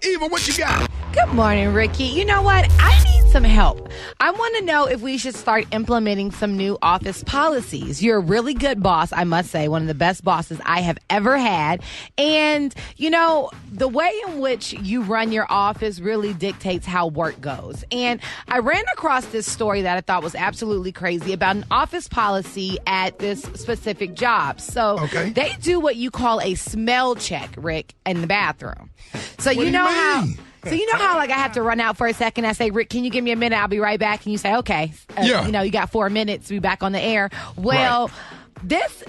Eva, what you got? Good morning, Ricky. You know what? I need some help. I want to know if we should start implementing some new office policies. You're a really good boss, I must say, one of the best bosses I have ever had. And, you know, the way in which you run your office really dictates how work goes. And I ran across this story that I thought was absolutely crazy about an office policy at this specific job. So they do what you call a smell check, Rick, in the bathroom. So you know how... So you know how, like, I have to run out for a second. I say, Rick, can you give me a minute? I'll be right back. And you say, okay. You know, you got 4 minutes to be back on the air. Well, this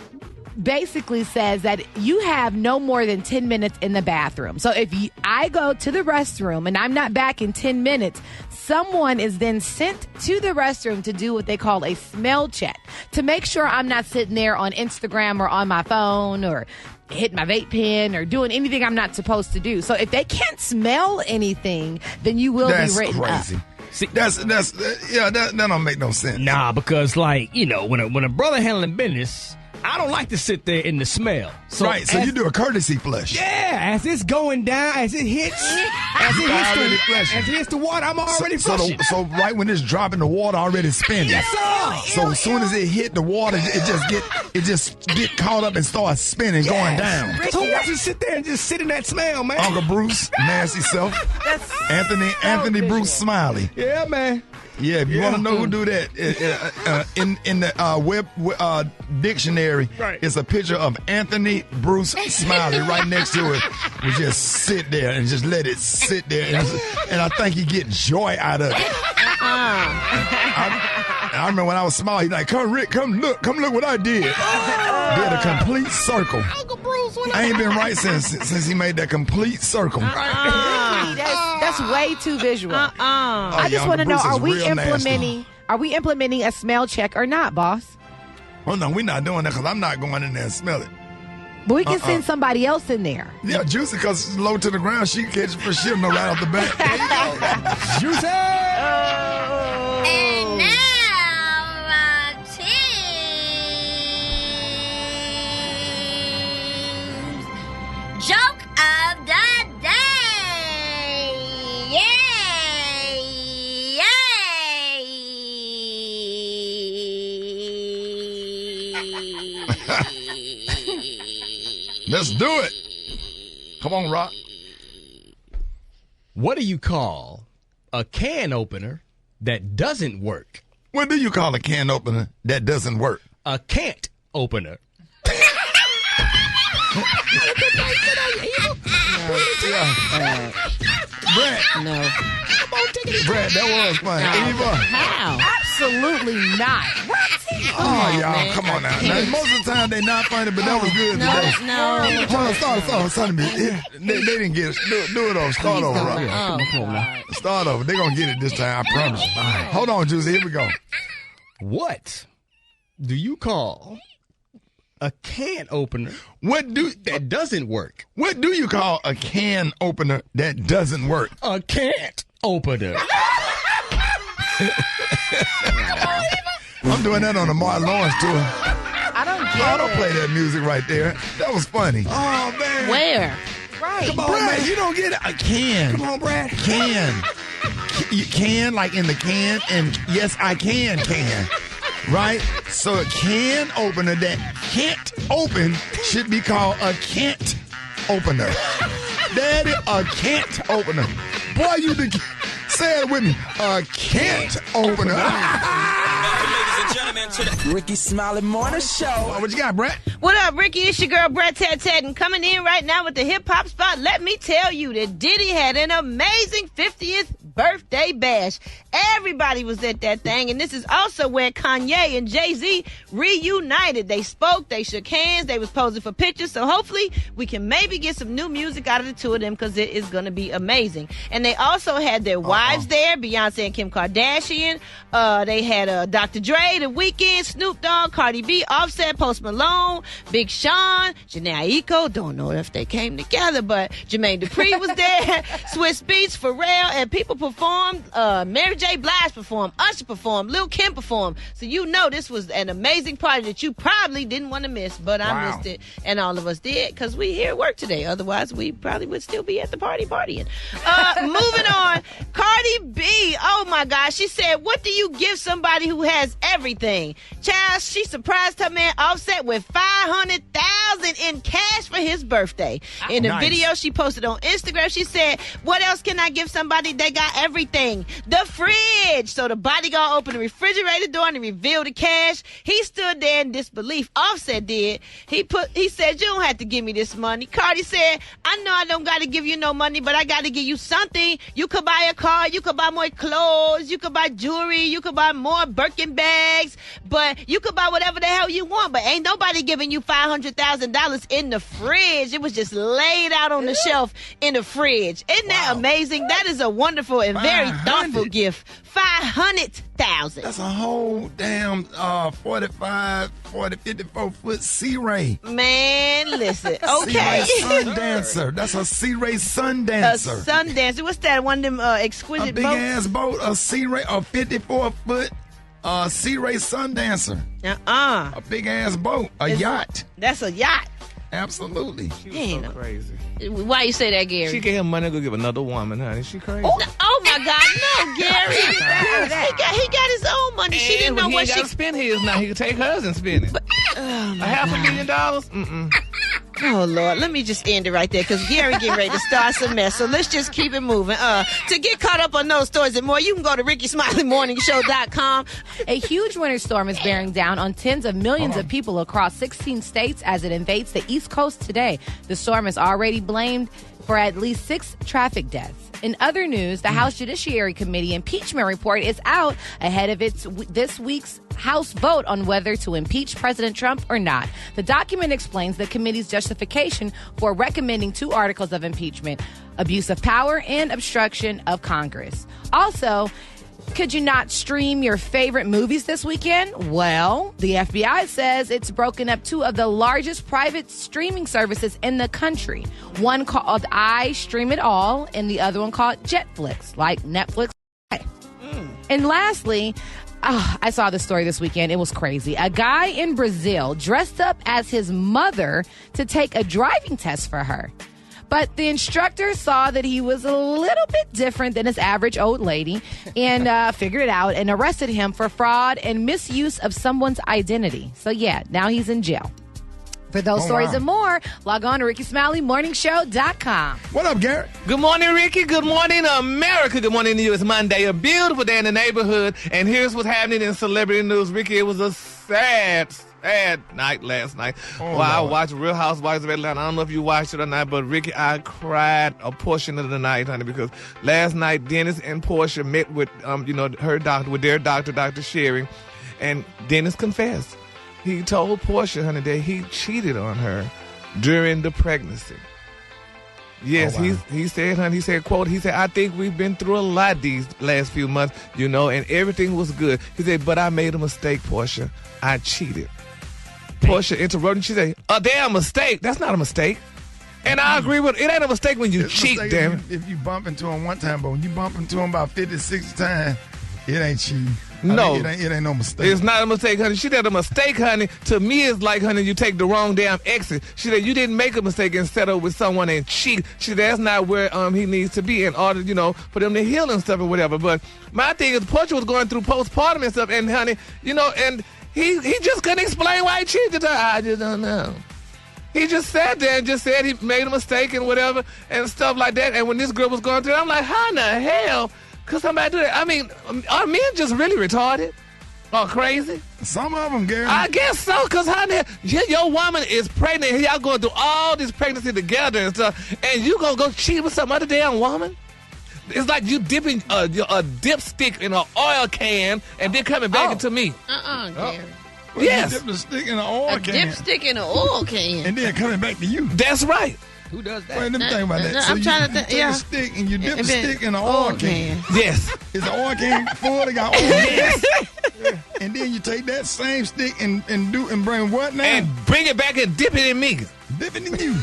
basically says that you have no more than 10 minutes in the bathroom. So if I go to the restroom and I'm not back in 10 minutes, someone is then sent to the restroom to do what they call a smell check to make sure I'm not sitting there on Instagram or on my phone or hitting my vape pen or doing anything I'm not supposed to do. So if they can't smell anything, then you will be written crazy. up. See, that don't make no sense. Nah, because, like, you know, when a brother handling business, I don't like to sit there in the smell. So so you do a courtesy flush. Yeah, as it's going down, as it hits the water, I'm already flushing. So right when it's dropping, the water already spinning. Yes, sir. So as soon as it hit the water, it just get caught up and start spinning, going down. So why don't you sit there and just sit in that smell, man? Uncle Bruce, nasty self. Anthony Bruce Smiley. Yeah, man. Yeah, if you want to know who do that, in the web dictionary, it's a picture of Anthony Bruce Smiley right next to it. We just sit there and just let it sit there, and I think you get joy out of it. I remember when I was small, he's like, "Come, Rick, come look what I did." Did a complete circle. Uncle Bruce, I ain't been right since he made that complete circle. That's way too visual. I just want to know: Are we implementing a smell check or not, boss? Oh no, we're not doing that because I'm not going in there and smell it. But we can send somebody else in there. Yeah, Juicy, because it's low to the ground, she can catch it for she'll know right off the bat. Juicy. And now, joke of the day. Yay! Let's do it. Come on, Rock. What do you call a can opener that doesn't work? What do you call a can opener that doesn't work? A can't opener. Brat. No. Brat, that was fun. Eva. How? Absolutely not. Oh, y'all, come on now. Most of the time they not funny, but that was good today. No. Start they didn't get it. Do it over. Start over, Rock. Start over. They're going to get it this time, I promise. Hold on, Juicy. Here we go. What do you call a can opener that doesn't work? What do you call a can opener that doesn't work? A can't opener. I'm doing that on the Martin Lawrence tour. I don't get don't play that music right there. That was funny. Oh, man. Where? Right. Come on, Brad, man. You don't get it. A can. Come on, Brad. Can. You can, like in the can, and yes, I can. Right? So a can opener that can't open should be called a can't opener. Daddy, a can't opener. Boy, say it with me. A can't opener. Rickey Smiley Morning Show. What you got, Brat? What up, Ricky? It's your girl, Brat and coming in right now with the hip-hop spot. Let me tell you that Diddy had an amazing 50th birthday bash. Everybody was at that thing, and this is also where Kanye and Jay-Z reunited. They spoke, they shook hands, they was posing for pictures, so hopefully we can maybe get some new music out of the two of them because it is going to be amazing. And they also had their wives there, Beyonce and Kim Kardashian. They had Dr. Dre, Day, The Weeknd, Snoop Dogg, Cardi B, Offset, Post Malone, Big Sean, Janae Eiko. Don't know if they came together, but Jermaine Dupri was there. Swiss Beats, Pharrell, and people performed. Mary J. Blige performed. Usher performed. Lil' Kim performed. So you know this was an amazing party that you probably didn't want to miss, but I missed it, and all of us did because we here at work today. Otherwise, we probably would still be at the partying. Moving on, Cardi B. Oh my gosh, she said, "What do you give somebody who has everything?" Child, she surprised her man Offset with $500,000 in cash for his birthday. In a video she posted on Instagram, she said, "What else can I give somebody? They got everything. The fridge." So the bodyguard opened the refrigerator door and revealed the cash. He stood there in disbelief. Offset did. He said, "You don't have to give me this money." Cardi said, "I know I don't got to give you no money, but I got to give you something. You could buy a car, you could buy more clothes, you could buy jewelry, you could buy more Birkin bags, but you could buy whatever the hell you want, but ain't nobody giving you $500,000 in the fridge." It was just laid out on the shelf in the fridge. Isn't that amazing? That is a wonderful and very thoughtful gift. $500,000. That's a whole damn 54-foot C-Ray. Man, listen. Okay. C-Ray Sundancer. That's a C-Ray Sundancer. A Sundancer. What's that? One of them exquisite a big boats? ass boat, a Sea-Ray, a 54-foot Sea-Ray Sundancer. A big ass boat, a yacht. That's a yacht. Absolutely. She was so crazy. Why you say that, Gary? She gave him money to go give another woman, honey. She crazy. Oh my God, no, Gary. he got his own money. She didn't know what she got to spend his now. He could take hers and spend it. $500,000? Mm-mm. Oh, Lord. Let me just end it right there because Gary getting ready to start some mess. So let's just keep it moving. To get caught up on those stories and more, you can go to RickeySmileyMorningShow.com. A huge winter storm is bearing down on tens of millions of people across 16 states as it invades the East Coast today. The storm is already blamed for at least 6 traffic deaths. In other news, the House Judiciary Committee impeachment report is out ahead of this week's House vote on whether to impeach President Trump or not. The document explains the committee's justification for recommending 2 articles of impeachment: abuse of power and obstruction of Congress. Also, could you not stream your favorite movies this weekend? Well, the FBI says it's broken up 2 of the largest private streaming services in the country. One called I Stream It All and the other one called Jetflix, like Netflix. And lastly, I saw this story this weekend. It was crazy. A guy in Brazil dressed up as his mother to take a driving test for her. But the instructor saw that he was a little bit different than his average old lady and figured it out and arrested him for fraud and misuse of someone's identity. So, yeah, now he's in jail. For those stories and more, log on to RickeySmileyMorningShow.com. What up, Garrett? Good morning, Ricky. Good morning, America. Good morning to you. It's Monday, a beautiful day in the neighborhood. And here's what's happening in celebrity news. Ricky, it was a sad night last night. I watched Real Housewives of Atlanta. I don't know if you watched it or not, but Ricky, I cried a portion of the night, honey, because last night Dennis and Portia met with, her doctor, with their doctor, Dr. Sherry, and Dennis confessed. He told Portia, honey, that he cheated on her during the pregnancy. Yes, he said, honey, quote, I think we've been through a lot these last few months, and everything was good. He said, but I made a mistake, Portia. I cheated. Portia interrupted. She said, a damn mistake. That's not a mistake. And I agree with it. Ain't a mistake when you cheat, damn it. If you bump into him one time, but when you bump into him about 50, 60 times, it ain't cheating. No. It ain't no mistake. It's not a mistake, honey. She said a mistake, honey, to me is like, honey, you take the wrong damn exit. She said you didn't make a mistake and settle with someone and cheat. She said that's not where he needs to be in order, for them to heal and stuff or whatever. But my thing is, Portia was going through postpartum and stuff, and honey, and he just couldn't explain why he cheated her. I just don't know. He just sat there and just said he made a mistake and whatever and stuff like that. And when this girl was going through it, I'm like, how in the hell could somebody do that? I mean, are men just really retarded or crazy? Some of them, Gary. I guess so, because your woman is pregnant and y'all going through all this pregnancy together and stuff, and you going to go cheat with some other damn woman? It's like you dipping a dipstick in an oil can and then coming back into me. Gary. Well, yes. You dip the stick in an oil can. Dipstick in an oil can. And then coming back to you. That's right. Who does that? Wait, let me think about that. No, So I'm trying to think. take a stick and you dip the stick in an oil can. Yes. Is the oil can full? They got oil. Yes. And then you take that same stick and bring what now? And bring it back and dip it in me. Dip it in you.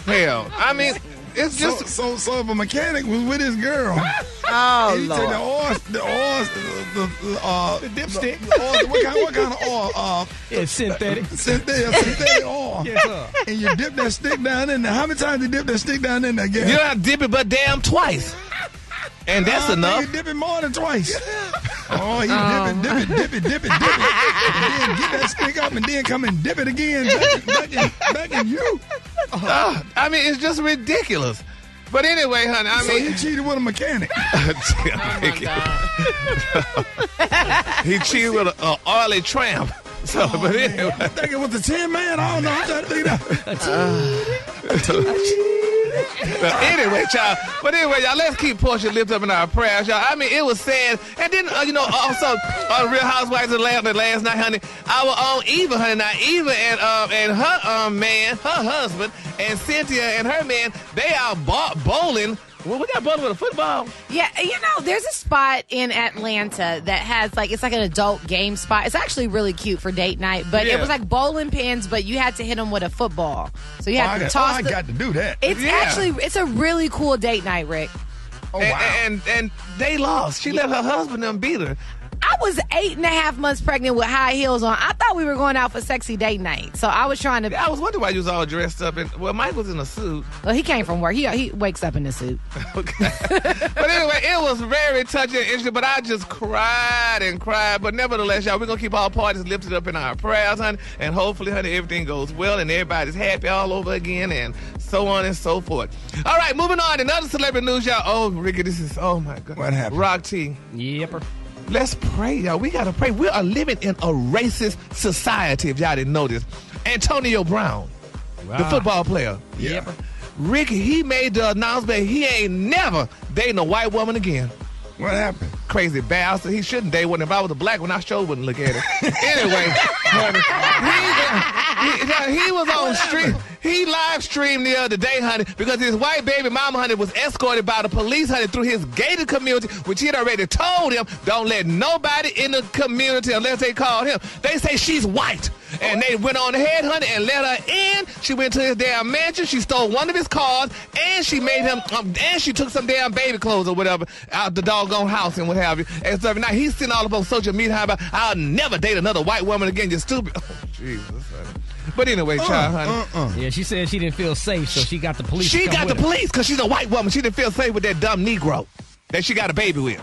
Hell, I mean, it's just... So if a mechanic was with his girl, Oh, and he Lord. take the dipstick. What kind of oil? It's synthetic. Synthetic oil. Yes, sir. And you dip that stick down in there. How many times you dip that stick down in there, You again? don't have to dip it but damn twice. And that's enough. You dip it more than twice. Oh, he dip it. And then get that stick up and then come and dip it again back in you. I mean, it's just ridiculous. But anyway, honey, I So mean... he cheated with a mechanic. He cheated with an oily tramp. So, but anyway... I think it was the 10 man. I don't know. I'm trying to figure it out. Anyway, y'all. But anyway, y'all, let's keep Portia lifted up in our prayers, y'all. I mean, it was sad. And then, also on Real Housewives of Atlanta last night, honey, our own Eva, honey. Now, Eva and her man, her husband, and Cynthia and her man, they are bowling. Well, we got bowling with a football. Yeah, there's a spot in Atlanta that has it's like an adult game spot. It's actually really cute for date night, but it was like bowling pins, but you had to hit them with a football. So you had to toss. I got to do that. It's a really cool date night, Rick. Oh, wow. And they lost. She let her husband and beat her. I was 8.5 months pregnant with high heels on. I thought we were going out for sexy date night. So I was trying to... I was wondering why you was all dressed up. Mike was in a suit. Well, he came from work. He wakes up in the suit. Okay. But anyway, it was very touching and interesting, but I just cried and cried. But nevertheless, y'all, we're going to keep all parties lifted up in our prayers, honey. And hopefully, honey, everything goes well and everybody's happy all over again and so on and so forth. All right, moving on. Another celebrity news, y'all. Oh, Ricky, oh, my God. What happened? Rock T. Yepper. Let's pray, y'all. We got to pray. We are living in a racist society, if y'all didn't know this. Antonio Brown, the football player. Yeah. Ricky, he made the announcement he ain't never dating a white woman again. What happened? Crazy bastard. He shouldn't date one. If I was a black one, I sure wouldn't look at it. Anyway, he was on stream. He live streamed the other day, honey, because his white baby mama, honey, was escorted by the police, honey, through his gated community, which he had already told him, don't let nobody in the community unless they called him. They say she's white. And they went on ahead, honey, and let her in. She went to his damn mansion. She stole one of his cars, and she made him, and she took some damn baby clothes or whatever out the doggone house and what have you. And so now he's sitting all up on social media about, I'll never date another white woman again. You're stupid. Oh, Jesus, honey. But anyway, child, honey. Yeah, she said she didn't feel safe, so she got the police. She got the police because she's a white woman. She didn't feel safe with that dumb Negro that she got a baby with.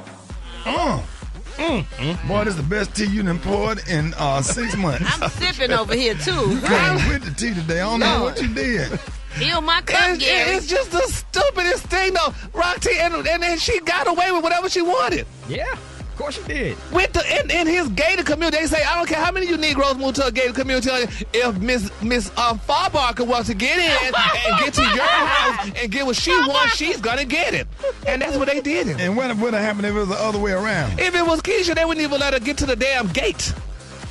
Boy, this is the best tea you done poured in 6 months. I'm sipping over here, too. You came with the tea today. I don't know what you did. Fill my cup, Gary. It's just the stupidest thing, though. Rock T, and then she got away with whatever she wanted. Yeah, of course she did. With in his gated community, they say, I don't care how many of you Negroes move to a gated community. If Miss Farbarker wants to get in and get to your house and get what she wants, she's gonna get it. And that's what they did. And what would have happened if it was the other way around? If it was Keisha, they wouldn't even let her get to the damn gate.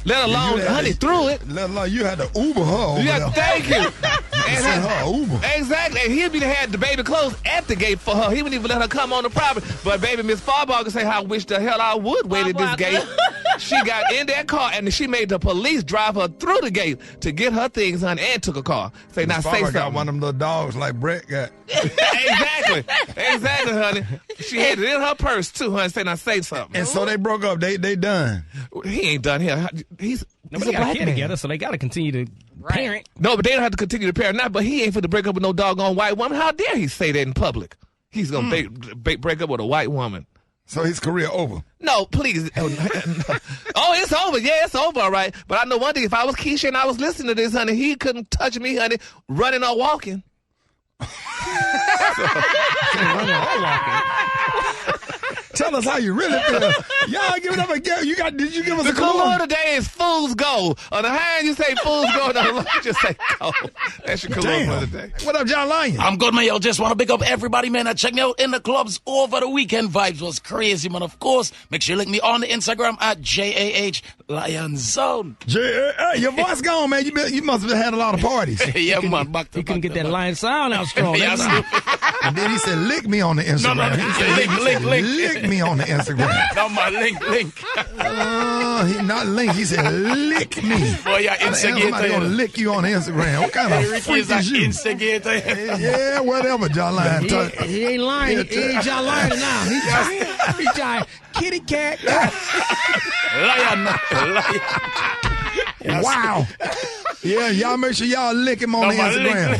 Let alone honey through it. Let alone you had to Uber her over Yeah, there. thank you. Send her Uber. Exactly. And he'd be had the baby clothes at the gate for her. He wouldn't even let her come on the property. But baby, Miss Farbarker say, I wish the hell I would wait at this gate. She got in that car and she made the police drive her through the gate to get her things, honey, and took a car. Say, now say something. Got one of them little dogs like Brat got. Exactly, honey. She had it in her purse too, honey. Say, now say something. And so they broke up. They done. He ain't done here. He's Nobody got a kid together, so they got to continue to parent. No, but they don't have to continue to parent now. But he ain't for to break up with no doggone white woman. How dare he say that in public? He's gonna break up with a white woman. So his career over. No, please. Oh, it's over. Yeah, it's over, all right. But I know one thing. If I was Keisha and I was listening to this, honey, he couldn't touch me, honey, running or walking. Tell us how you really feel. Y'all give it up again. Did you give us the a clue? The today is Fool's Gold. On the hand, you say Fool's Gold. On the left, you just say Gold. That's your clue for the day. What up, JahLion? I'm good, man. Yo, just want to big up everybody, man. I checked me out in the clubs over the weekend. Vibes was crazy, man. Of course, make sure you link me on the Instagram at JAH Lion Zone. Hey, your voice gone, man. You must have had a lot of parties. Yeah, man. Back to He couldn't get that lion sound out strong. Yeah, And then he said, lick me on the Instagram. No. He said, lick me on the Instagram. No, my link. He not link. He said, lick me. Boy, you're Somebody gonna instigator. lick you on the Instagram. What kind of Ricky freak is an is you? instigator. Yeah, whatever, JahLion. He ain't lying. Yeah, He ain't JahLion now. He trying kitty cat. Lion. Wow. Yeah, y'all make sure y'all lick him on the Instagram.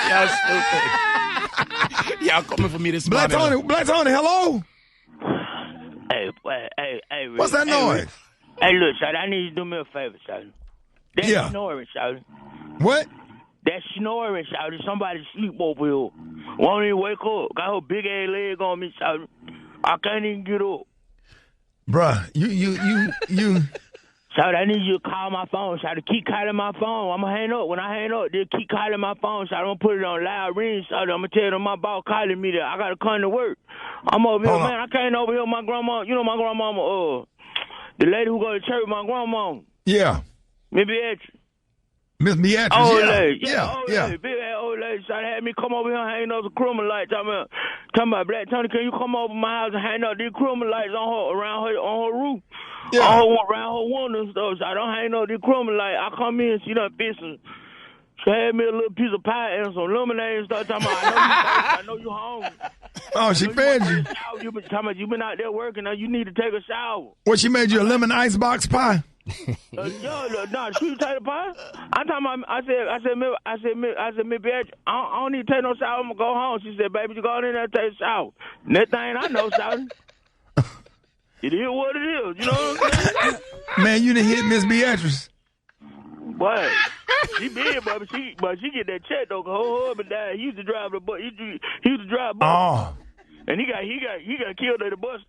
Y'all stupid. Y'all coming for me this Black morning. Tony, hello? Hey, What's that noise? Hey, look, Shawty, I need you to do me a favor, Shawty. That Yeah. snoring, Shawty. What? That snoring, Shawty. Somebody sleep over here. Won't even wake up. Got her big ass leg on me, Shawty. I can't even get up. Bruh, you. Shawty, I need you to call my phone, Shawty. Keep calling my phone. I'm going to hang up. When I hang up, they'll keep calling my phone, Shawty. I'm going to put it on loud ring, Shawty. I'm going to tell them my boss calling me there. I got to come to work. I'm over here, man. I came over here with my grandma. You know my grandmama, the lady who go to church, my grandma. Yeah. Miss Beatrice. Miss Beatrice, Old yeah. lady. Yeah. Lady. Big ass old lady. Shawty had me come over here and hang up the criminal lights. Talking about, Black Tony, can you come over my house and hang up these criminal lights on her roof? Yeah. Around her window and stuff. So I don't hang up these criminal lights. I come in, she done fixing. She had me a little piece of pie and some lemonade and stuff. Talking about, I know you home. Oh, she fed you. You been out there working. Now you need to take a shower. What, she made you a lemon icebox pie? No, sweet potato pie. I'm talking about. I said, Miss Beatrice, I don't need to take no shower. I'm gonna go home. She said, baby, you go in there and take a shower. That thing I know, shower. It is what it is. You know what I'm saying? Man, you done hit Miss Beatrice. But she big, but she get that check though. 'Cause her husband died. He used to drive the bus. He used to drive bus. Oh. And he got killed at the bus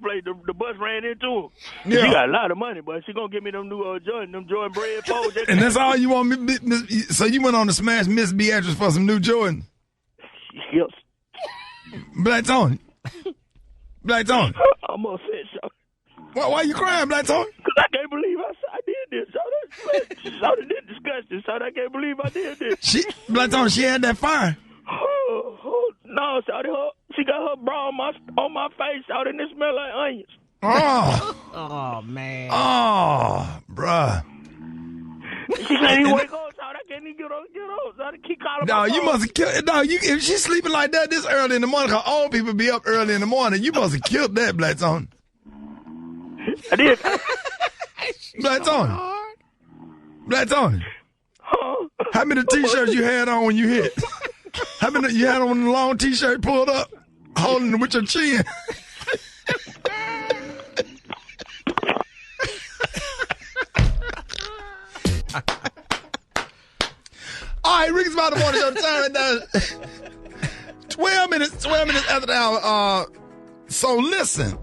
place. The bus ran into him. Yeah. She got a lot of money, but she gonna give me them new Jordan bread poles. And that's all you want me. So you went on to smash Miss Beatrice for some new Jordan. Yes. Black Tony. I'm upset, so. Why you crying, Black Tony? Because I can't believe I did this. So this disgusting. So I can't believe I did this. Black Tony, she had that fire. No, she got her bra on my face, and it smell like onions. Oh. Oh, man. Oh, bruh. She can't even wake up, so I can't even get up. So I keep calling No, my phone. you must have killed. No, if she's sleeping like that this early in the morning, 'cause old people be up early in the morning, you must have killed that, Black Tony. I did. Black Tony. Huh? How many T-shirts you had on when you hit? How many you had on the long T-shirt pulled up, holding it with your chin? All right, Rickey Smiley morning show. Time down. 12 minutes after the hour. So listen,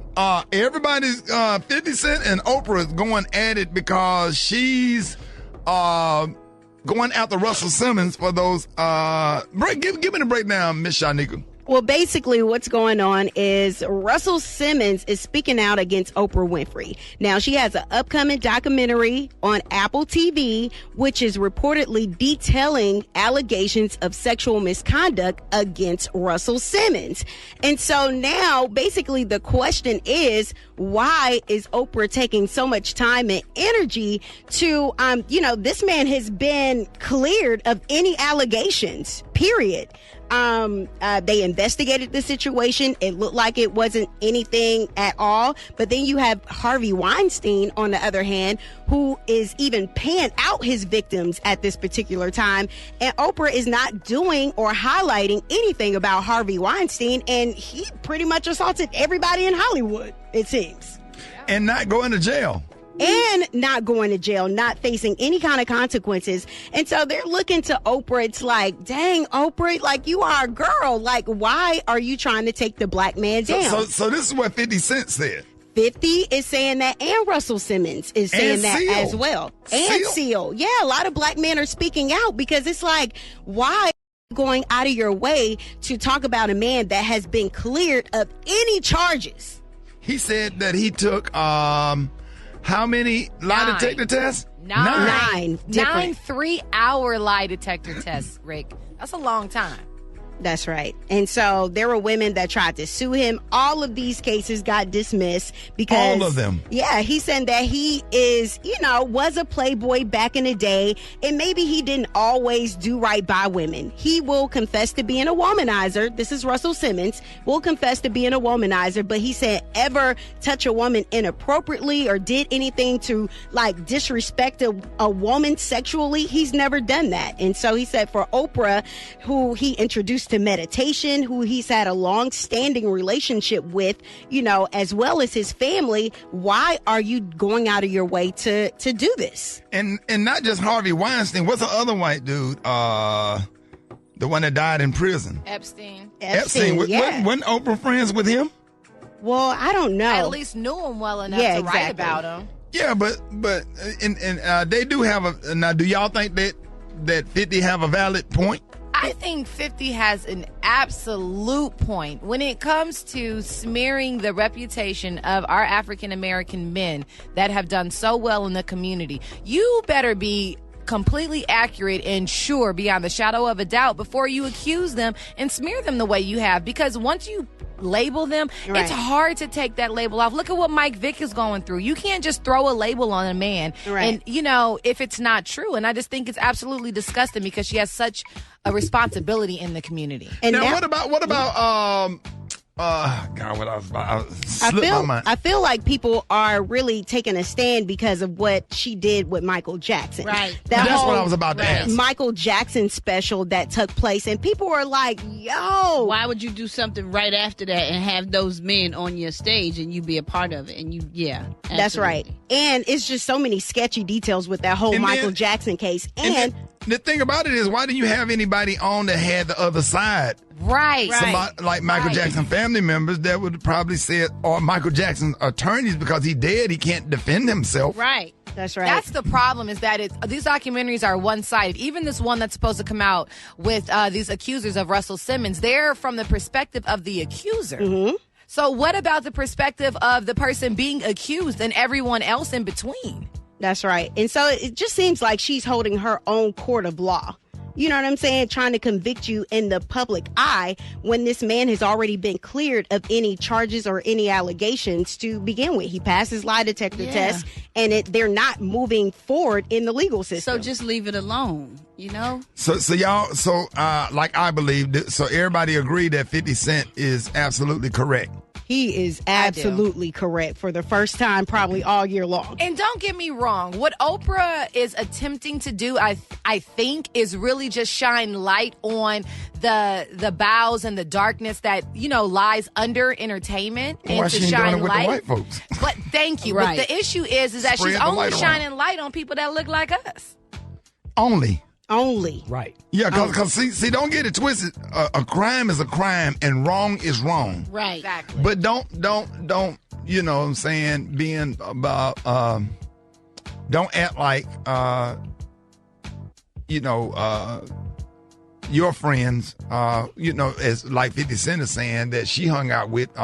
everybody's 50 Cent and Oprah is going at it because she's going after Russell Simmons for those. Give me the breakdown, Miss Shanika. Well, basically what's going on is Russell Simmons is speaking out against Oprah Winfrey. Now, she has an upcoming documentary on Apple TV, which is reportedly detailing allegations of sexual misconduct against Russell Simmons. And so now, basically, the question is, why is Oprah taking so much time and energy to, this man has been cleared of any allegations, period. They investigated the situation. It looked like it wasn't anything at all. But then you have Harvey Weinstein, on the other hand, who is even paying out his victims at this particular time. And Oprah is not doing or highlighting anything about Harvey Weinstein. And he pretty much assaulted everybody in Hollywood, it seems. And not going to jail. And not going to jail, not facing any kind of consequences. And so they're looking to Oprah. It's like, dang, Oprah, like, you are a girl. Like, why are you trying to take the black man down? So this is what 50 Cent said. 50 is saying that, and Russell Simmons is saying that Seal. as well. And Seal. Yeah, a lot of black men are speaking out because it's like, why are you going out of your way to talk about a man that has been cleared of any charges? He said that he took How many lie detector tests? 9 different. 3-hour lie detector tests, Rick. That's a long time. That's right. And so there were women that tried to sue him. All of these cases got dismissed because All of them. Yeah, he said that he is, was a playboy back in the day, and maybe he didn't always do right by women. He will confess to being a womanizer. This is Russell Simmons. Will confess to being a womanizer, but he said ever touch a woman inappropriately or did anything to like disrespect a woman sexually. He's never done that. And so he said for Oprah, who he introduced to meditation, who he's had a long-standing relationship with, as well as his family, why are you going out of your way to do this? And not just Harvey Weinstein. What's the other white dude? The one that died in prison. Epstein. Yeah. Wasn't Oprah friends with him? Well, I don't know. I at least knew him well enough to write about him. Yeah, but they do have a. Now, do y'all think that 50 have a valid point? I think 50 has an absolute point when it comes to smearing the reputation of our African American men that have done so well in the community. You better be completely accurate and sure beyond the shadow of a doubt before you accuse them and smear them the way you have, because once you label them, it's hard to take that label off. Look at what Mike Vick is going through. You can't just throw a label on a man and if it's not true. And I just think it's absolutely disgusting because she has such a responsibility in the community. And now what about God, what I was about my mind. I feel like people are really taking a stand because of what she did with Michael Jackson. Right. That's what I was about to ask. Michael Jackson special that took place, and people are like, yo. Why would you do something right after that and have those men on your stage and you be a part of it? And That's right. And it's just so many sketchy details with that whole Michael Jackson case. And the thing about it is, why didn't you have anybody on that had the other side? Right. Somebody like Michael Jackson family members that would probably say it, or Michael Jackson's attorneys, because he's dead, he can't defend himself. Right. That's right. That's the problem, is that these documentaries are one-sided. Even this one that's supposed to come out with these accusers of Russell Simmons, they're from the perspective of the accuser. Mm-hmm. So what about the perspective of the person being accused and everyone else in between? That's right. And so it just seems like she's holding her own court of law. You know what I'm saying? Trying to convict you in the public eye when this man has already been cleared of any charges or any allegations to begin with. He passed his lie detector test, and they're not moving forward in the legal system. So just leave it alone, So y'all, like I believe, so everybody agreed that 50 Cent is absolutely correct. He is absolutely correct for the first time probably all year long. And don't get me wrong, what Oprah is attempting to do, I think, is really just shine light on the bowels and the darkness that, lies under entertainment. And why to she ain't shine doing it with light. the white folks? But thank you. Right. But the issue is that Spread she's the only light around. shining light on people that look like us. Only. Right. Yeah, because see, don't get it twisted. A crime is a crime, and wrong is wrong. Right. Exactly. But don't. You know what I'm saying? Being about. Don't act like. Your friends. As like 50 Cent is saying that she hung out with.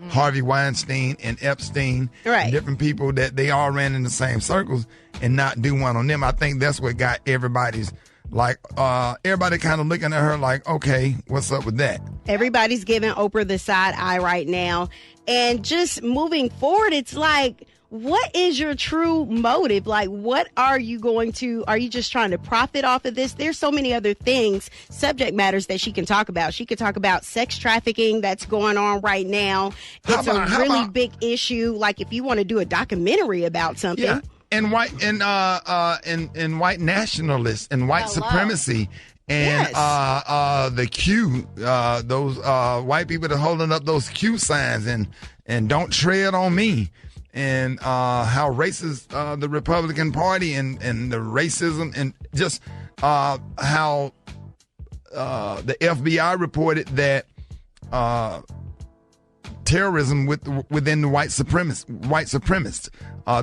Harvey Weinstein and Epstein, different people that they all ran in the same circles, and not do one on them. I think that's what got everybody's everybody kind of looking at her like, okay, what's up with that? Everybody's giving Oprah the side eye right now, and just moving forward, it's like, what is your true motive? Like, what are you are you just trying to profit off of this? There's so many other things, subject matters that she can talk about. She could talk about sex trafficking that's going on right now. It's a really big issue. Like, if you want to do a documentary about something. Yeah. And white white nationalists and white supremacy and the Q, those white people that are holding up those Q signs and don't tread on me. And how racist the Republican Party and the racism, and just how the FBI reported that terrorism within the white supremacists,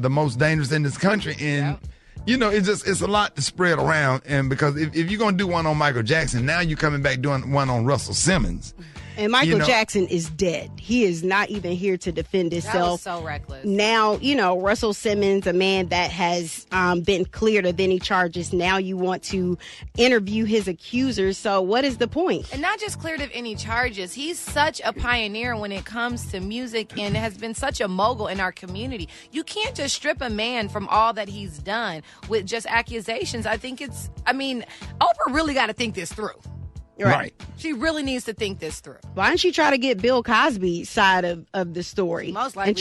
the most dangerous in this country. And it's a lot to spread around. And because if you're gonna do one on Michael Jackson, now you're coming back doing one on Russell Simmons. And Michael Jackson is dead. He is not even here to defend himself. That was so reckless. Now, Russell Simmons, a man that has been cleared of any charges, now you want to interview his accusers. So what is the point? And not just cleared of any charges. He's such a pioneer when it comes to music and has been such a mogul in our community. You can't just strip a man from all that he's done with just accusations. Oprah really got to think this through. Right. She really needs to think this through. Why don't you try to get Bill Cosby's side of the story? Most likely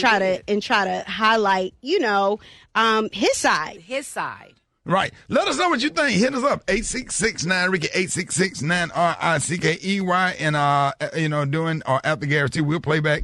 and try to highlight, his side. His side. Right. Let us know what you think. Hit us up. 866-9-RICKY, 866-9-RICKEY. And, during our After Guarantee, we'll play back,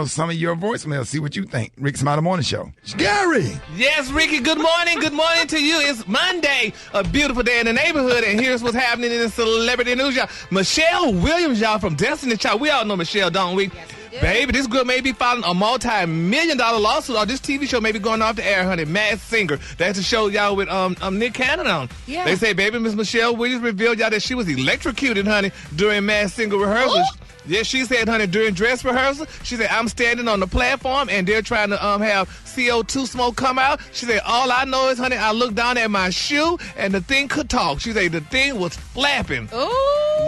some of your voicemails. See what you think. Rickey Smiley Morning Show. Gary. Yes, Ricky, good morning. Good morning to you. It's Monday, a beautiful day in the neighborhood, and here's what's happening in the celebrity news, y'all. Michelle Williams, y'all, from Destiny Child. We all know Michelle, don't we? Yes, we do. Baby, this girl may be filing a multi-million-dollar lawsuit, or this TV show may be going off the air, honey. Masked Singer. That's a show, y'all, with Nick Cannon on. Yeah. They say, baby, Miss Michelle Williams revealed, y'all, that she was electrocuted, honey, during Masked Singer rehearsals. Ooh. Yes, she said, honey, during dress rehearsal, she said, I'm standing on the platform and they're trying to have CO2 smoke come out. She said, all I know is, honey, I looked down at my shoe and the thing could talk. She said, the thing was flapping. Ooh.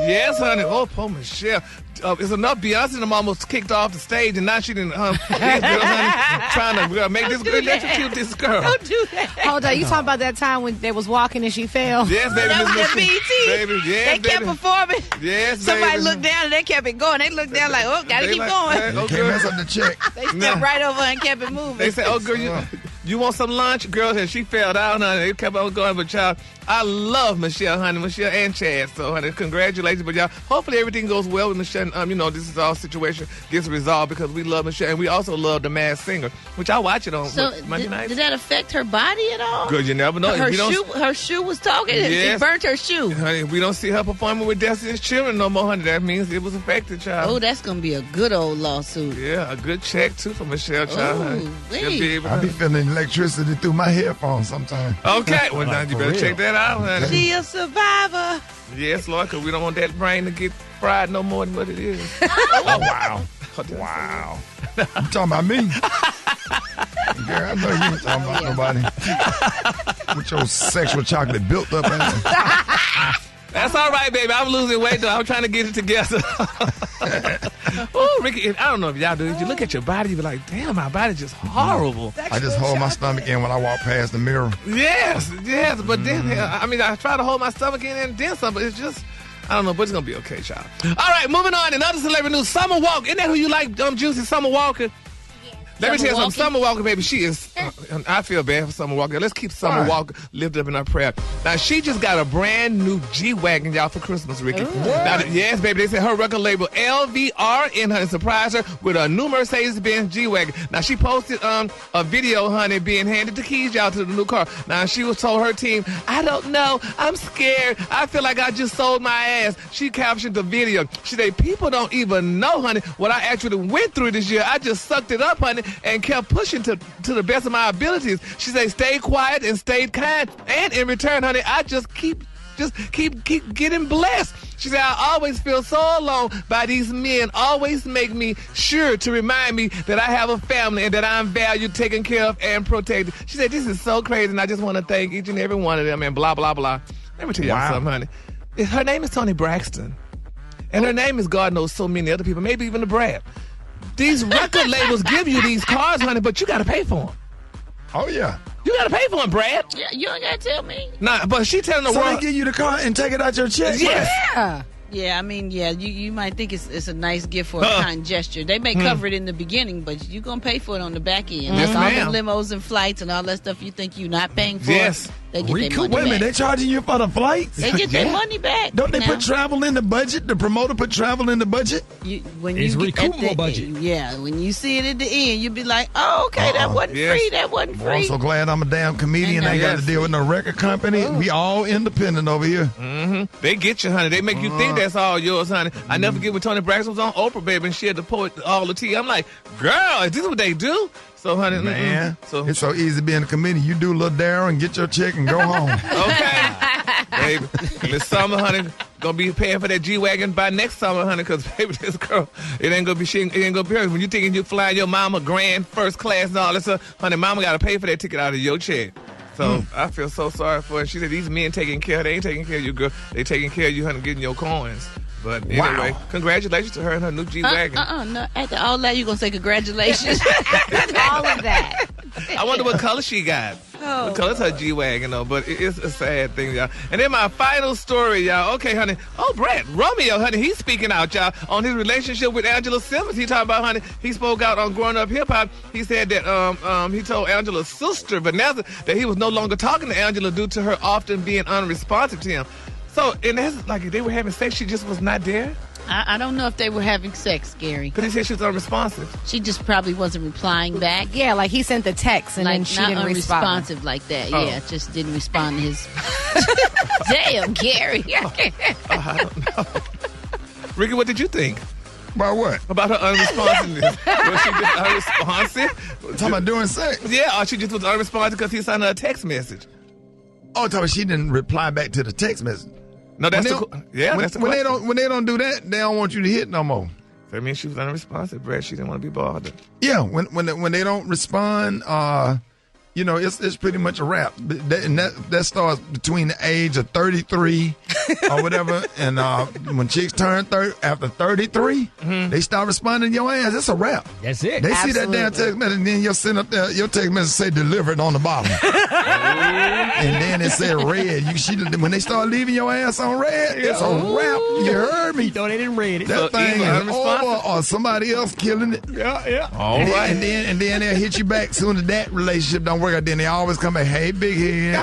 Yes, honey. Oh, poor Michelle. It's enough. Beyonce them almost kicked off the stage, and now she didn't. These girls, honey, trying to make this girl electrocute this girl. Don't do that. Hold on, you talking about that time when they was walking and she fell? Yes, baby. That was Miss that Michelle. BET. Baby, yes, They kept baby. performing. Yes, Somebody baby. looked down and they kept it going. They looked down like, oh, gotta They keep like, going. hey, You can't mess up the check. They stepped right over and kept it moving. They said, oh, girl, you want some lunch? Girl, and she fell down, honey. They kept on going, but child, I love Michelle, honey. Michelle and Chad. So, honey, congratulations. But, y'all, hopefully everything goes well with Michelle. This is all situation gets resolved because we love Michelle. And we also love The Masked Singer, which I watch it on Monday night. Did that affect her body at all? Good, you never know. Her shoe was talking. Yes. It burnt her shoe. Honey, we don't see her performing with Destiny's Children no more, honey. That means it was affected, child. Oh, that's going to be a good old lawsuit. Yeah, a good check, too, for Michelle, child. honey. She'll be able I be to- feeling electricity through my headphones sometimes. Okay, well, now you better check that out, honey. She a survivor. Yes, Lord, because we don't want that brain to get fried no more than what it is. Oh, wow. Wow. You talking about me? Girl, I know you ain't talking about nobody. With your sexual chocolate built up in there. That's all right, baby. I'm losing weight, though. I'm trying to get it together. Oh, Ricky, I don't know if y'all do. If you look at your body, you be like, damn, my body's just horrible. I just hold my stomach in when I walk past the mirror. Yes, but then, I try to hold my stomach in and then some, but it's just, I don't know, but it's going to be okay, child. All right, moving on. In other celebrity news, Summer Walker. Isn't that who you like, Juicy? Summer Walker? Let me tell you something. Summer Walker, baby, she is. I feel bad for Summer Walker. Let's keep Summer Walker lifted up in our prayer. Now, she just got a brand new G-Wagon, y'all, for Christmas, Ricky. Now, yes, baby, they said her record label LVR in her surprised her with a new Mercedes-Benz G-Wagon. Now, she posted a video, honey, being handed the keys, y'all, to the new car. Now, she was told her team, I don't know. I'm scared. I feel like I just sold my ass. She captioned the video. She said, people don't even know, honey, what I actually went through this year. I just sucked it up, honey, and kept pushing to the best of my abilities. She said, stay quiet and stay kind. And in return, honey, I just keep getting blessed. She said, I always feel so alone by these men. Always make me sure to remind me that I have a family and that I'm valued, taken care of, and protected. She said, this is so crazy, and I just want to thank each and every one of them, and blah, blah, blah. Let me tell y'all something, honey. Her name is Toni Braxton. And her name is God knows so many other people, maybe even the Brat. These record labels give you these cars, honey, but you got to pay for them. Oh, yeah. You got to pay for them, Brad. Yeah, you ain't got to tell me. Nah, but she telling the So world. they give you the car and take it out your check? Yes. Yeah. Yeah, you might think it's a nice gift for a kind gesture. They may cover it in the beginning, but you're going to pay for it on the back end. Yes, all ma'am. the limos and flights and all that stuff you think you're not paying for. Yes. They get their Wait a money minute, they back. charging you for the flights? They get their money back. Don't they now. put travel in the budget? The promoter put travel in the budget? It's recoupable budget. Yeah, when you see it at the end, you'll be like, oh, okay, that wasn't free. That wasn't Boy, I'm free. so glad I'm a damn comedian. I ain't got to deal with no record company. We all independent over here. Mm-hmm. They get you, honey. They make you think that's all yours, honey. I never forget when Toni Braxton was on Oprah, baby, and she had to pour all the tea. I'm like, girl, is this what they do? So, honey, Man, it's so easy being a comedian. You do a little Daryl and get your check and go home. Okay. baby. This summer, honey, gonna be paying for that G-Wagon by next summer, honey, because, baby, this girl, it ain't gonna be her. When you thinking you flying your mama grand first class and all this stuff, honey, mama gotta pay for that ticket out of your check. So I feel so sorry for her. She said, these men taking care of her. They ain't taking care of you, girl. They taking care of you, honey, getting your coins. But anyway, congratulations to her and her new G-Wagon. No. After all that, you going to say congratulations? All of that. I wonder what color she got. What color's her G-Wagon, though? But it's a sad thing, y'all. And then my final story, y'all. Okay, honey. Oh, Brat, Romeo, honey, he's speaking out, y'all, on his relationship with Angela Simmons. He talking about, honey, he spoke out on Growing Up Hip Hop. He said that he told Angela's sister, Vanessa, that he was no longer talking to Angela due to her often being unresponsive to him. So, and that's like if they were having sex, she just was not there? I don't know if they were having sex, Gary. Because he said she was unresponsive. She just probably wasn't replying back. Yeah, like he sent the text and then she didn't respond. Not unresponsive like that. Oh. Yeah, just didn't respond to his... Damn, Gary. I don't know. Ricky, what did you think? About what? About her unresponsiveness. Was she just unresponsive? Talking about doing sex? Yeah, or she just was unresponsive because he sent her a text message. Oh, talking about she didn't reply back to the text message. No, that's when they don't do that, they don't want you to hit no more. That means she was unresponsive, Brad. She didn't want to be bothered. Yeah, when they don't respond, it's pretty much a wrap. That starts between the age of 33 or whatever, and when chicks turn 30, after 33, they start responding to your ass. It's a wrap. That's it. They see that damn text message, and then you'll send up there. Your text message say delivered on the bottom, and then it said red. When they start leaving your ass on red, it's a wrap. You heard me. Thought they didn't read it. That thing is over, or somebody else killing it. Yeah. All right, and then they'll hit you back soon as that relationship don't work out. Then they always come back, hey, big head.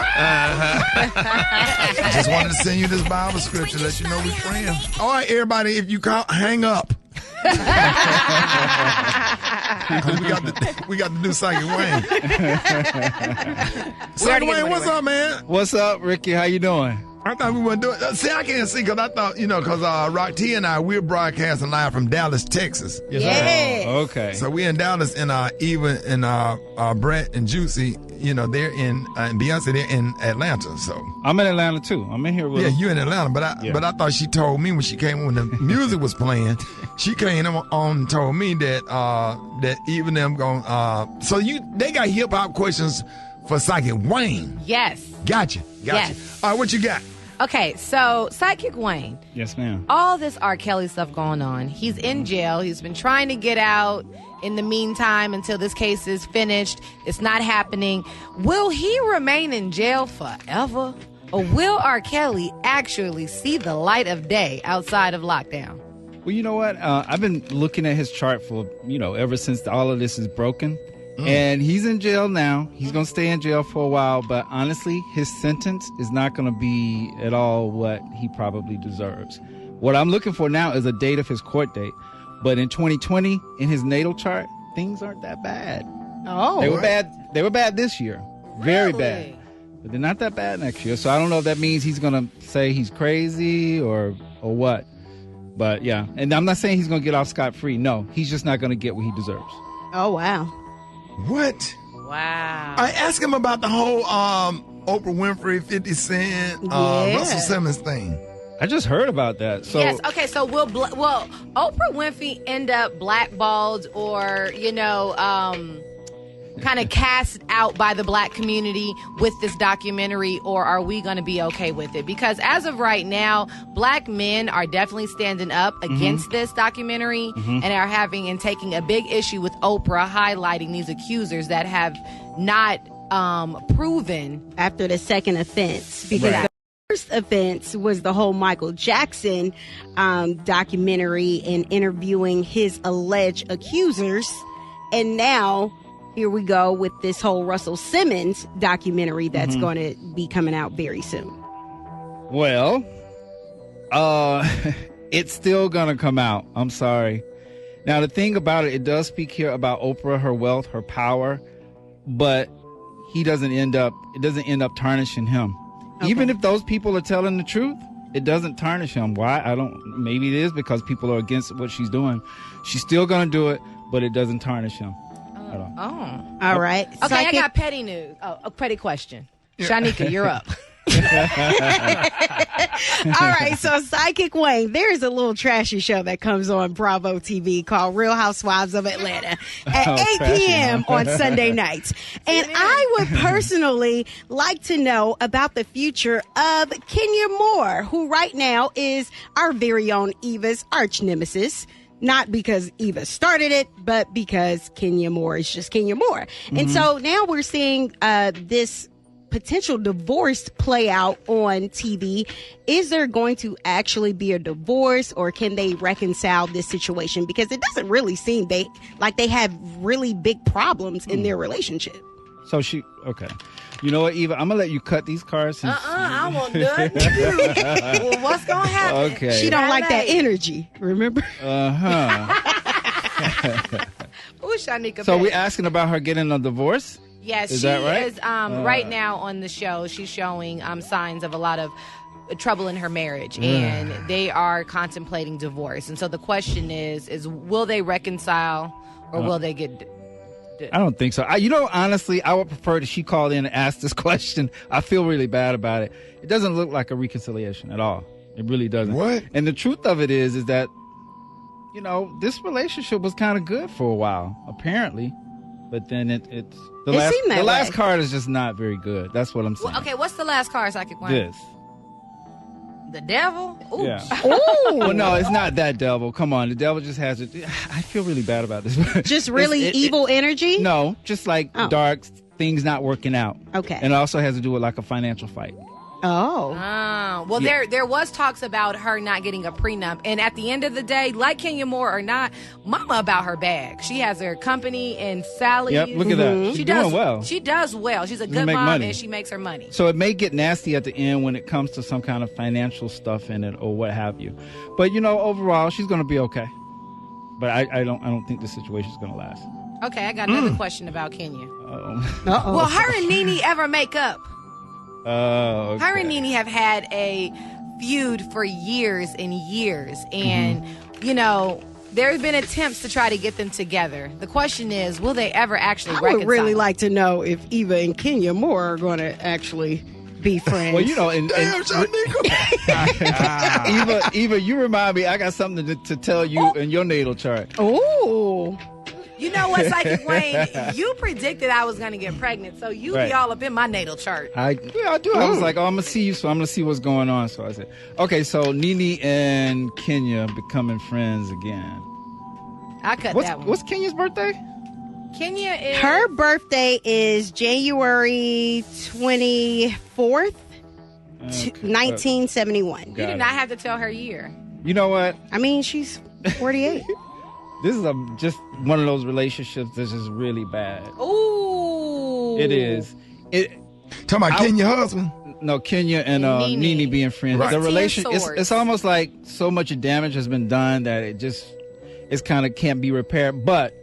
Just wanted to send you this Bible scripture, let you know we're friends. All right, everybody, if you call, hang up. we got to do Psychic Wayne. Psychic Wayne, what's up, man? What's up, Ricky? How you doing? I thought we wouldn't do it. See, I can't see because I thought, because Rock T and I, we're broadcasting live from Dallas, Texas. Yes. Oh, okay. So we're in Dallas, and Eva and Brat and Juicy, they're in, and Beyonce, they're in Atlanta. So I'm in Atlanta too. I'm in here with them. You in Atlanta, but I thought she told me when she came, when the music was playing, she came on and told me that even them going, so they got hip hop questions for Psychic Wayne. Yes. Gotcha. Yes. All right, what you got? Okay, so Psychic Wayne. Yes, ma'am. All this R. Kelly stuff going on. He's in jail. He's been trying to get out in the meantime until this case is finished. It's not happening. Will he remain in jail forever? Or will R. Kelly actually see the light of day outside of lockdown? Well, you know what? I've been looking at his chart for, ever since all of this is broken. And he's in jail now. He's going to stay in jail for a while. But honestly, his sentence is not going to be at all what he probably deserves. What I'm looking for now is a date of his court date. But in 2020, in his natal chart, things aren't that bad. Oh. They were bad. They were bad this year. Very bad. But they're not that bad next year. So I don't know if that means he's going to say he's crazy or what. But yeah. And I'm not saying he's going to get off scot-free. No, he's just not going to get what he deserves. Oh, wow. What? Wow. I asked him about the whole Oprah Winfrey, 50 Cent, Russell Simmons thing. I just heard about that. So yes. Okay. So will Oprah Winfrey end up blackballed or kind of cast out by the black community with this documentary, or are we going to be okay with it? Because as of right now, black men are definitely standing up against this documentary and are taking a big issue with Oprah highlighting these accusers that have not proven after the second offense, because the first offense was the whole Michael Jackson documentary and interviewing his alleged accusers, and now here we go with this whole Russell Simmons documentary that's going to be coming out very soon. Well, it's still going to come out. I'm sorry. Now, the thing about it does speak here about Oprah, her wealth, her power, but it doesn't end up tarnishing him. Okay. Even if those people are telling the truth, it doesn't tarnish him. Why? Maybe it is because people are against what she's doing. She's still going to do it, but it doesn't tarnish him. All right. Okay, I got petty news. Oh, a petty question. Yeah. Shanika, you're up. All right, so Psychic Wayne, there is a little trashy show that comes on Bravo TV called Real Housewives of Atlanta at 8 p.m. on Sunday nights. And I would personally like to know about the future of Kenya Moore, who right now is our very own Eva's arch nemesis. Not because Eva started it, but because Kenya Moore is just Kenya Moore. And so now we're seeing this potential divorce play out on TV. Is there going to actually be a divorce, or can they reconcile this situation? Because it doesn't really seem they have really big problems in their relationship. So okay. You know what, Eva? I'm gonna let you cut these cards. I won't do it. Well, what's gonna happen? Okay. She don't like that energy. Remember? Ooh, Shanika. So we're asking about her getting a divorce? Yes, is she that right? is. Right now on the show, she's showing signs of a lot of trouble in her marriage, and they are contemplating divorce. And so the question is will they reconcile, or will they get? I don't think so. Honestly, I would prefer that she called in and asked this question. I feel really bad about it. It doesn't look like a reconciliation at all. It really doesn't. What? And the truth of it is that, this relationship was kind of good for a while, apparently. But then the last card is just not very good. That's what I'm saying. Well, okay, what's the last card, Psychic Wayne? This. The devil? Ooh. Yeah. Well, no, it's not that devil. Come on. The devil just has it. I feel really bad about this. Just really evil energy? No, just like dark things not working out. Okay. And it also has to do with like a financial fight. Oh. Well, there was talks about her not getting a prenup. And at the end of the day, like Kenya Moore or not, Mama about her bag. She has her company and Sally's. Yep, look at that. She's doing well. She does well. She's a good mom, money. And she makes her money. So it may get nasty at the end when it comes to some kind of financial stuff in it or what have you. But, overall, she's going to be okay. But I don't think the situation is going to last. Okay, I got another question about Kenya. Uh-oh. Will her and Nene ever make up? Okay. Her and Nene have had a feud for years and years. And, there have been attempts to try to get them together. The question is, will they ever actually reconcile? I would really like to know if Eva and Kenya Moore are going to actually be friends. Well, Eva, you remind me, I got something to tell you in your natal chart. Oh. You know what, Psychic Wayne? You predicted I was going to get pregnant, so you be all up in my natal chart. I do. I was like, I'm going to see you, so I'm going to see what's going on. So I said, okay, so Nene and Kenya becoming friends again. I cut that one. What's Kenya's birthday? Kenya is... Her birthday is January 24th, 1971. You did not have to tell her year. You know what? I mean, she's 48. This is just one of those relationships that's just really bad. Ooh. It is. Talking about Kenya's husband? No, Kenya and Nene being friends. Right. The relation, it's almost like so much damage has been done that it's kind of can't be repaired. But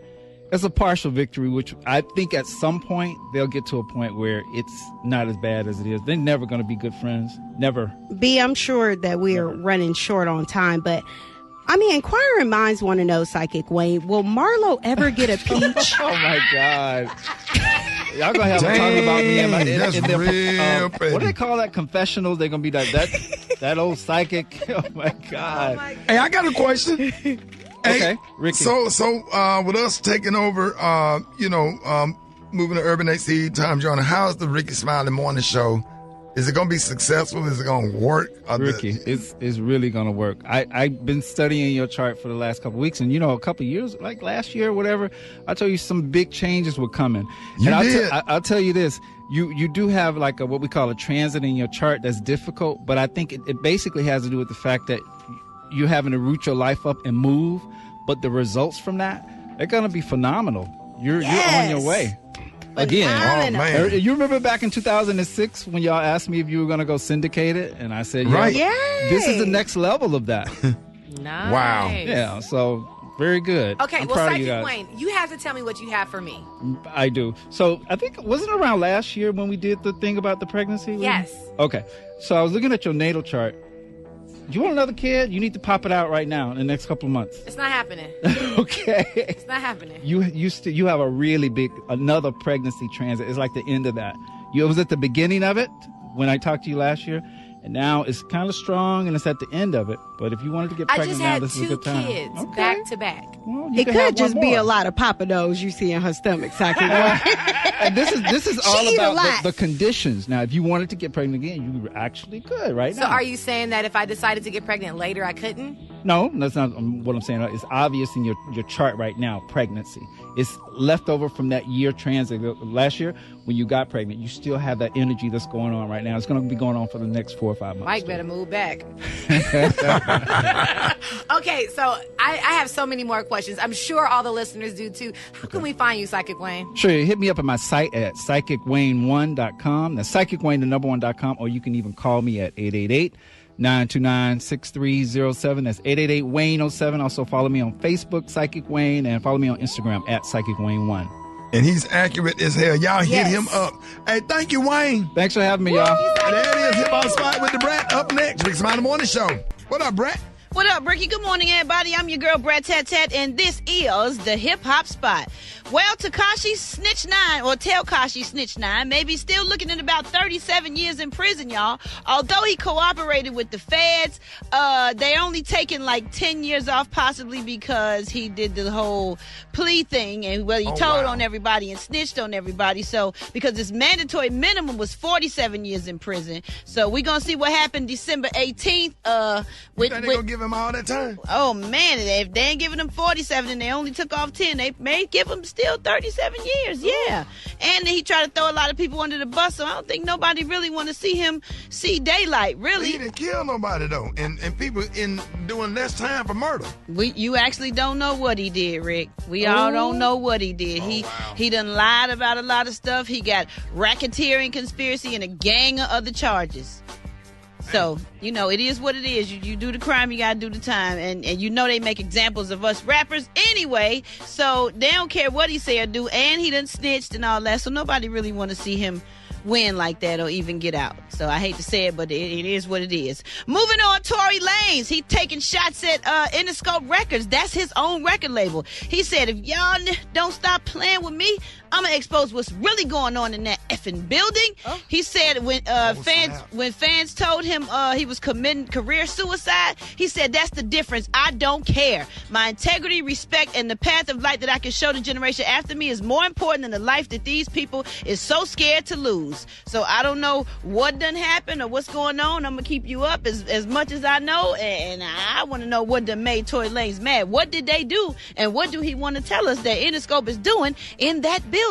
it's a partial victory, which I think at some point they'll get to a point where it's not as bad as it is. They're never going to be good friends. Never. B, I'm sure that we are running short on time, but I mean, inquiring minds want to know, Psychic Wayne, will Marlo ever get a peach? Oh, my God. Y'all going to have a talk about me and real what do they call that? Confessionals? They're going to be that old psychic. Oh, my God. Hey, I got a question. Okay, Ricky. So with us taking over, moving to Urban AC, Time Journal, how's the Rickey Smiley Morning Show? Is it going to be successful? Is it going to work? Ricky, it's really going to work. I've been studying your chart for the last couple of weeks, and a couple of years, like last year or whatever, I told you some big changes were coming. I'll tell you this. You do have like what we call a transit in your chart that's difficult, but I think it basically has to do with the fact that you're having to root your life up and move, but the results from that, they're going to be phenomenal. You're on your way. Again. Oh, man. You remember back in 2006 when y'all asked me if you were going to go syndicate it? And I said, right. This is the next level of that. Nice. Wow. Yeah, so very good. Okay, I'm well, proud of Psychic you guys. Wayne, you have to tell me what you have for me. I do. So I think, wasn't it around last year when we did the thing about the pregnancy? Yes. Okay. So I was looking at your natal chart. You want another kid? You need to pop it out right now in the next couple of months. It's not happening. Okay. It's not happening. You have a really big, another pregnancy transit. It's like the end of that. Was it the beginning of it? when I talked to you last year. And now it's kind of strong and it's at the end of it. But if you wanted to get pregnant now, this is a good time. I just had 2 kids back to back. Well, you It can could have just one be more. a lot of Papa Do's you see in her stomach. And this is all eat a about lot. the conditions. Now, if you wanted to get pregnant again, you actually could right So now. are you saying that if I decided to get pregnant later, I couldn't? No, that's not what I'm saying. It's obvious in your chart right now, pregnancy. It's left over from that year transit last year when you got pregnant. You still have that energy that's going on right now. It's going to be going on for the next 4 or 5 months. Mike better move back. Okay, so I have so many more questions. I'm sure all the listeners do too. How can we find you, Psychic Wayne? Sure, hit me up at my site at psychicwayne1.com. That's psychicwayne1.com, or you can even call me at 888-929-6307. That's 888-WAYNE07. Also follow me on Facebook, Psychic Wayne, and follow me on Instagram at Psychic Wayne1. And he's accurate as hell. Y'all Yes. hit him up. Hey, thank you, Wayne. Thanks for having me, y'all. There it is, Hip Hop Spot with the Brat. Up next, Rickey Smiley Morning Show. What up, Brat? What up, Ricky? Good morning, everybody. I'm your girl, Brat Tat Tat, and this is the Hip Hop Spot. Well, Tekashi Snitch 9, or Tekashi Snitch 9, may be still looking at about 37 years in prison, y'all. Although he cooperated with the feds, they only taken like 10 years off, possibly because he did the whole plea thing, and he told on everybody and snitched on everybody. So, because his mandatory minimum was 47 years in prison. So, we're going to see what happened December 18th. They gonna give him all that time? Oh man, if they ain't giving him 47 and they only took off 10, they may give him still 37 years. Yeah. And he tried to throw a lot of people under the bus, so I don't think nobody really want to see him see daylight, really. He didn't kill nobody though, and people in doing less time for murder. You actually don't know what he did, Rick. We all don't know what he did. He done lied about a lot of stuff. He got racketeering, conspiracy, and a gang of other charges. So, it is what it is. You do the crime, you gotta do the time. And they make examples of us rappers anyway. So they don't care what he say or do. And he done snitched and all that. So nobody really want to see him win like that or even get out. So I hate to say it, but it is what it is. Moving on, Tory Lanez. He taking shots at Interscope Records. That's his own record label. He said, if y'all don't stop playing with me, I'm gonna expose what's really going on in that effing building. He said when fans told him he was committing career suicide, he said, that's the difference. I don't care. My integrity, respect, and the path of light that I can show the generation after me is more important than the life that these people is so scared to lose. So I don't know what done happened or what's going on. I'm gonna keep you up as much as I know, and I want to know what done made Tory Lanez mad. What did they do, and what do he want to tell us that Interscope is doing in that building?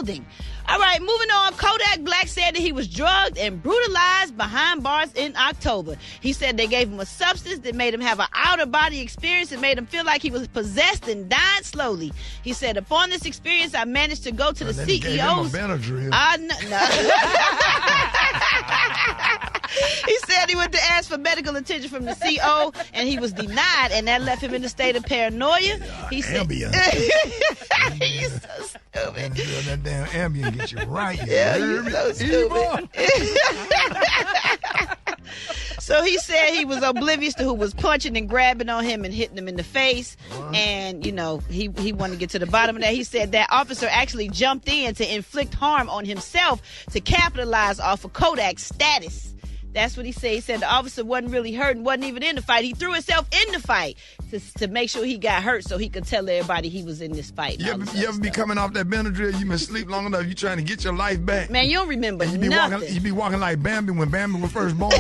All right, moving on. Kodak Black said that he was drugged and brutalized behind bars in October. He said they gave him a substance that made him have an out-of-body experience and made him feel like he was possessed and died slowly. He said, upon this experience, I managed to go to the CEO's... He said he went to ask for medical attention from the CO, and he was denied, and that left him in a state of paranoia. He said, "He's so stupid." That damn Ambien get you right. You're so stupid. So he said he was oblivious to who was punching and grabbing on him and hitting him in the face. And, he wanted to get to the bottom of that. He said that officer actually jumped in to inflict harm on himself to capitalize off of Kodak's status. That's what he said. He said the officer wasn't really hurt and wasn't even in the fight. He threw himself in the fight to make sure he got hurt so he could tell everybody he was in this fight. You ever be coming off that Benadryl? You been sleep long enough. You trying to get your life back. Man, you don't remember nothing. You be walking like Bambi when Bambi was first born.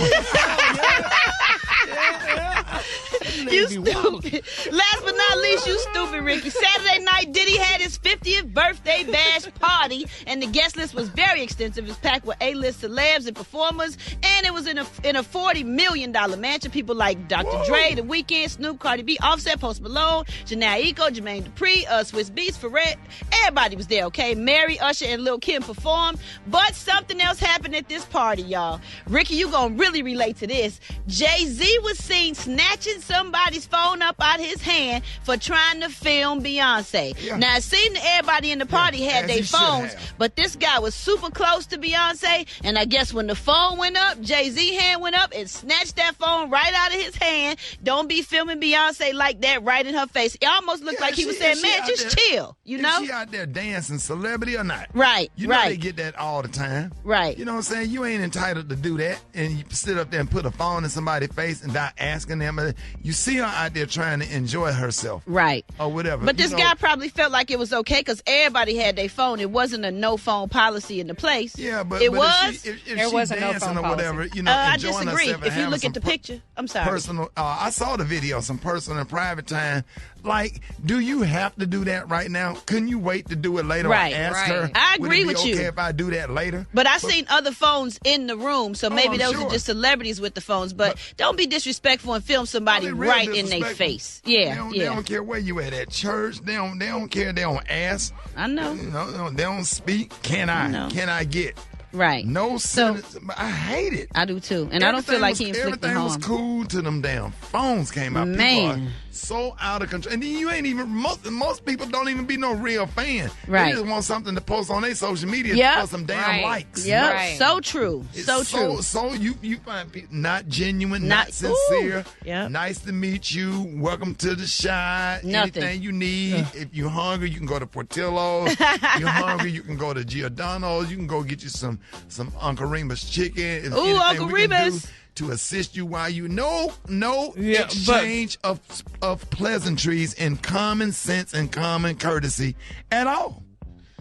You stupid. Last but not least, you stupid, Ricky. Saturday night, Diddy had his 50th birthday bash party, and the guest list was very extensive. It was packed with A-list celebs and performers, and it was in a $40 million mansion. People like Dr. Dre, The Weeknd, Snoop, Cardi B, Offset, Post Malone, Janae Eiko, Jermaine Dupri, Swiss Beats, Ferret. Everybody was there, okay? Mary, Usher, and Lil' Kim performed, but something else happened at this party, y'all. Ricky, you gonna really relate to this. Jay-Z was seen snatching some somebody's phone up out his hand for trying to film Beyonce. Yeah. Now, it seemed everybody in the party had as their he should phones, have. but this guy was super close to Beyonce, and I guess when the phone went up, Jay-Z hand went up and snatched that phone right out of his hand. Don't be filming Beyonce like that right in her face. It almost looked like he was saying, man, just chill, you know? Is she out there dancing, celebrity or not? Right, You know right. they get that all the time. Right. You know what I'm saying? You ain't entitled to do that. And you sit up there and put a phone in somebody's face and not asking them. You see her out there trying to enjoy herself. Right. Or whatever. But You this know, guy probably felt like it was okay because everybody had their phone. It wasn't a no phone policy in the place. Yeah, but it but was. if There she was a no dancing phone or whatever, policy. you know, I enjoying disagree. herself and If you having look some at the picture, I'm sorry. personal. I saw the video, some personal and private time. Like, do you have to do that right now? Couldn't you wait to do it later? Right, Or ask right. her. I would agree it be with you. okay if I do that later? But I seen other phones in the room, so maybe I'm those sure. are just celebrities with the phones. But don't be disrespectful and film somebody They real right in their disrespectful. face. Yeah, They yeah. don't care where you at church. They don't care. They don't ask. I know. They don't speak. Can I? know. Can I get? Right. No So- sentence. I hate it. I do too. And I don't feel like he inflicted everything was harm. cool to them damn phones came out. People Man. are so out of control. And then you ain't even most people don't even be no real fan. Right. They just want something to post on their social media Yep. for some damn Right. likes. Yep. Right. So true. It's So true. So you find people not genuine, Not- not sincere. Ooh. Yep. Nice to meet you. Welcome to the shot. Nothing. Anything you need. If you're hungry, you can go to Portillo's. You're hungry, you can go to Giordano's. You can go get you some Uncle Remus chicken. If Ooh, anything Uncle we can do Remus. to assist you while you no Yeah, exchange of pleasantries and common sense and common courtesy at all.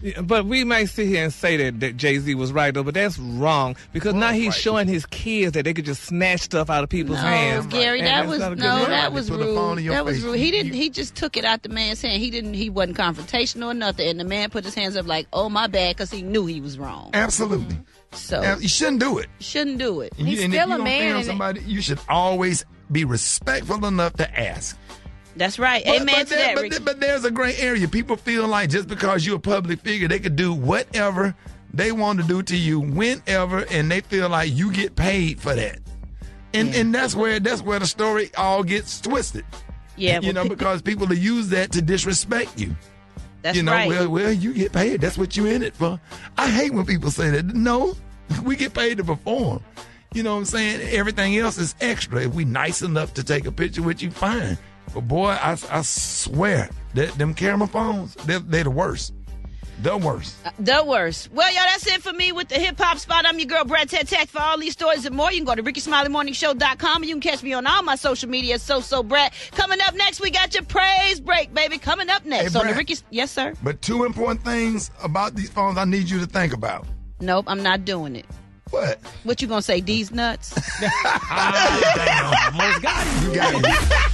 Yeah, but we might sit here and say that Jay-Z was right, though, but that's wrong because now he's right. showing his kids that they could just snatch stuff out of people's hands. Gary, And that that's was not a good no, look. that was Put the phone in rude. your That was face. rude. He didn't. He just took it out the man's hand. He wasn't confrontational or nothing. And the man put his hands up like, "Oh my bad," because he knew he was wrong. Absolutely. So You shouldn't do it. shouldn't do it. He's And if still you a gonna man, film and- somebody, you should always be respectful enough to ask. That's right. Amen to that, Ricky. But there's a gray area. People feel like just because you're a public figure, they could do whatever they want to do to you whenever, and they feel like you get paid for that. And that's where the story all gets twisted. Yeah, You know, because people will use that to disrespect you. that's You know, right. well, you get paid. That's what you in it for. I hate when people say that. No, we get paid to perform. You know what I'm saying? Everything else is extra. If we nice enough to take a picture with you, fine. But boy, I swear that them camera phones, they're the worst. The worst. The worst. Well, y'all, that's it for me with the hip hop spot. I'm your girl, Brat Tat Tat. For all these stories and more, you can go to RickySmileyMorningShow.com and you can catch me on all my social media. So Brat. Coming up next, we got your praise break, baby. Coming up next Hey, on the Brat. Ricky. Yes, sir. But two important things about these phones I need you to think about. Nope, I'm not doing it. What? What you gonna say? These nuts? You got it.